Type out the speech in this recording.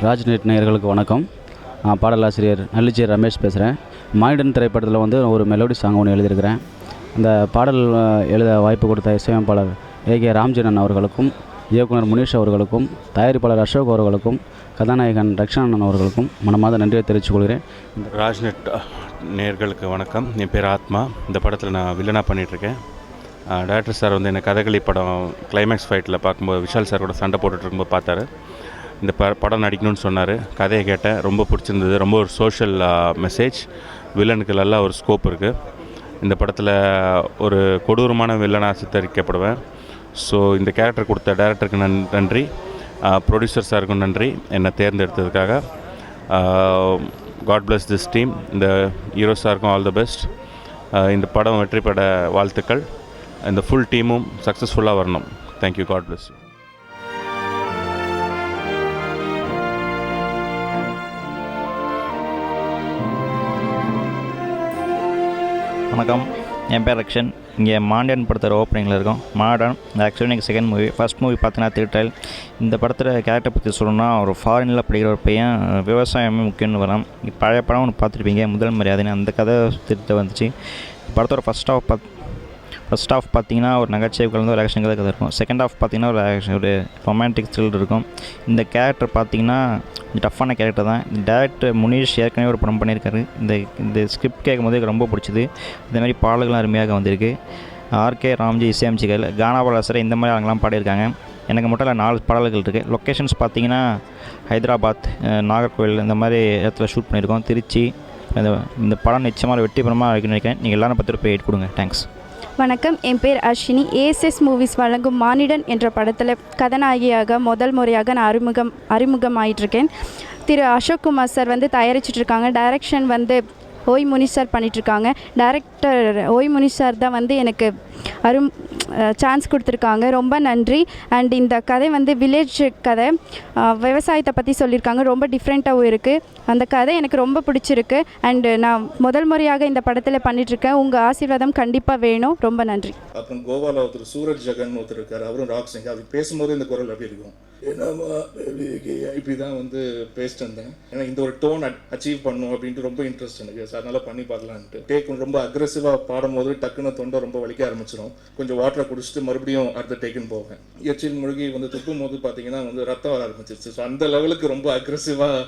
ராஜ்நெட் நேயர்களுக்கு வணக்கம். பாடலாசிரியர் நல்லிச்சேரி ரமேஷ் பேசுகிறேன். மானிடன் திரைப்படத்தில் வந்து ஒரு மெலோடி சாங் ஒன்று எழுதியிருக்கிறேன். அந்த பாடல் எழுத வாய்ப்பு கொடுத்த இசையமைப்பாளர் ஏகே ராம்ஜனன் அவர்களுக்கும், இயக்குனர் முனீஷ் அவர்களுக்கும், தயாரிப்பாளர் அசோக் அவர்களுக்கும், கதாநாயகன் ரக்ஷணன் அவர்களுக்கும் மனமார்ந்த நன்றியை தெரிவித்துக் கொள்கிறேன். ராஜ்நெட் நேயர்களுக்கு வணக்கம். என் பேர் ஆத்மா. இந்த படத்தில் நான் வில்லனாக பண்ணிகிட்ருக்கேன். டைரக்டர் சார் வந்து என்னை கதகளி படம் கிளைமேக்ஸ் ஃபைட்டில் பார்க்கும்போது விஷால் சார் கூட சண்டை போட்டுட்ருக்கும்போது பார்த்தாரு. இந்த படம் நடிக்கணும்னு சொன்னார். கதையை கேட்டேன், ரொம்ப பிடிச்சிருந்தது. ரொம்ப ஒரு சோஷியல் மெசேஜ், வில்லனுக்கு நல்லா ஒரு ஸ்கோப் இருக்குது. இந்த படத்தில் ஒரு கொடூரமான வில்லனாக சித்தரிக்கப்படுவேன். ஸோ இந்த கேரக்டர் கொடுத்த டைரக்டருக்கு நன்றி, ப்ரொடியூசர் சாருக்கும் நன்றி என்னை தேர்ந்தெடுத்ததுக்காக. God bless this team. இந்த ஹீரோ சாருக்கும் ஆல் தி பெஸ்ட். இந்த படம் வெற்றி பெற வாழ்த்துக்கள். இந்த ஃபுல் டீமும் சக்ஸஸ்ஃபுல்லாக வரணும். தேங்க்யூ. God bless you. வணக்கம், என் பேர் ரக்ஷன். இங்கே மாண்டியன் படத்தோட ஓப்பனிங்கில் இருக்கோம். மாடர்ன் ஆக்சுவலி எனக்கு செகண்ட் மூவி. ஃபஸ்ட் மூவி பார்த்தீங்கன்னா திருட்டல். இந்த படத்தில் கேரக்டர் பற்றி சொல்லணும்னா, ஒரு ஃபாரினில் படிக்கிற ஒரு பையன் விவசாயமே முக்கியம்னு வரான். பழைய படம் ஒன்று பார்த்துருப்பீங்க, முதல் மரியாதைன்னு. அந்த கதை திருத்த வந்துச்சு. படத்தோட ஃபஸ்ட் ஹாஃப் பார்த்தீங்கன்னா ஒரு நகைச்சுவை கலந்து ஒரு ஆக்ஷன் கதை இருக்கும். செகண்ட் ஹாஃப் பார்த்தீங்கன்னா ஒரு ரொமான்டிக் த்ரில் இருக்கும். இந்த கேரக்டர் பார்த்தீங்கன்னா டஃப்பான கேரக்டர் தான். இந்த டேரக்டர் முனீஷ் ஏற்கனவே ஒரு படம் பண்ணியிருக்காரு. இந்த ஸ்கிரிப்ட் கேட்கும் போது எனக்கு ரொம்ப பிடிச்சிது. இந்தமாதிரி பாடல்கள்லாம் அருமையாக வந்திருக்கு. ஆர்கே ராம்ஜி இசையமைச்சிகள், கானாபாலாசரை இந்த மாதிரி அவங்களாம் பாடியிருக்காங்க. எனக்கு மட்டும் இல்லை 4 பாடல்கள் இருக்குது. லொக்கேஷன்ஸ் பார்த்தீங்கன்னா ஹைதராபாத், நாகர்கோவில் இந்த மாதிரி இடத்துல ஷூட் பண்ணியிருக்கோம். திருச்சி. இந்த படம் நிச்சயமாக வெற்றிபெறமாக இருக்குன்னு நினைக்கிறேன். நீங்கள் எல்லாரும் 10 ரூபாய் கொடுங்க. தேங்க்ஸ். வணக்கம், என் பேர் அஸ்வினி. ஏஎஸ்எஸ் மூவிஸ் வழங்கும் மானிடன் என்ற படத்தில் கதாநாயகியாக முதல் முறையாக நான் அறிமுகமாயிட்டிருக்கேன். திரு அசோக் குமார் சார் வந்து தயாரிச்சிட்ருக்காங்க. டைரக்ஷன் வந்து ஓய் முனீஷ் சார் பண்ணிகிட்ருக்காங்க. டைரக்டர் ஓய் முனீஷ் சார் தான் வந்து எனக்கு சான்ஸ் கொடுத்துருக்காங்க. ரொம்ப நன்றி. அண்ட் இந்த கதை வந்து வில்லேஜ் கதை, விவசாயத்தை பற்றி சொல்லியிருக்காங்க. ரொம்ப டிஃப்ரெண்ட்டாகவும் இருக்குது. அந்த கதை எனக்கு ரொம்ப பிடிச்சிருக்கு. அண்டு நான் முதல் முறையாக இந்த படத்தில் பண்ணிகிட்ருக்கேன். உங்கள் ஆசீர்வாதம் கண்டிப்பாக வேணும். ரொம்ப நன்றி. அப்புறம் கோவாவில் ஒருத்தர் சூரஜ் ஜெகன் ஒருத்தர் இருக்கார். அவரும் ராக் சிங். அவர் பேசும்போது இந்த குரல் அப்படி இருக்கும். என்னம்மா இப்படி தான் வந்து பேசிட்டு இருந்தேன். ஏன்னா இந்த ஒரு டோன் அச்சீவ் பண்ணும் அப்படின்ட்டு ரொம்ப இன்ட்ரெஸ்ட் எனக்கு. அதனால் பண்ணி பார்க்கலான்ட்டு டேக் ரொம்ப அக்ரெசிவாக பாடும்போது டக்குன்னு தொண்டை ரொம்ப வலிக்க ஆரம்பிச்சிடும். கொஞ்சம் வாட்டரை குடிச்சிட்டு மறுபடியும் அடுத்த டேக்குன்னு போவேன். எச்சில் மூழ்கி வந்து துப்பும் போது பார்த்தீங்கன்னா வந்து ரத்தம் வர ஆரம்பிச்சிருச்சு. ஸோ அந்த லெவலுக்கு ரொம்ப அக்ரெசிவாக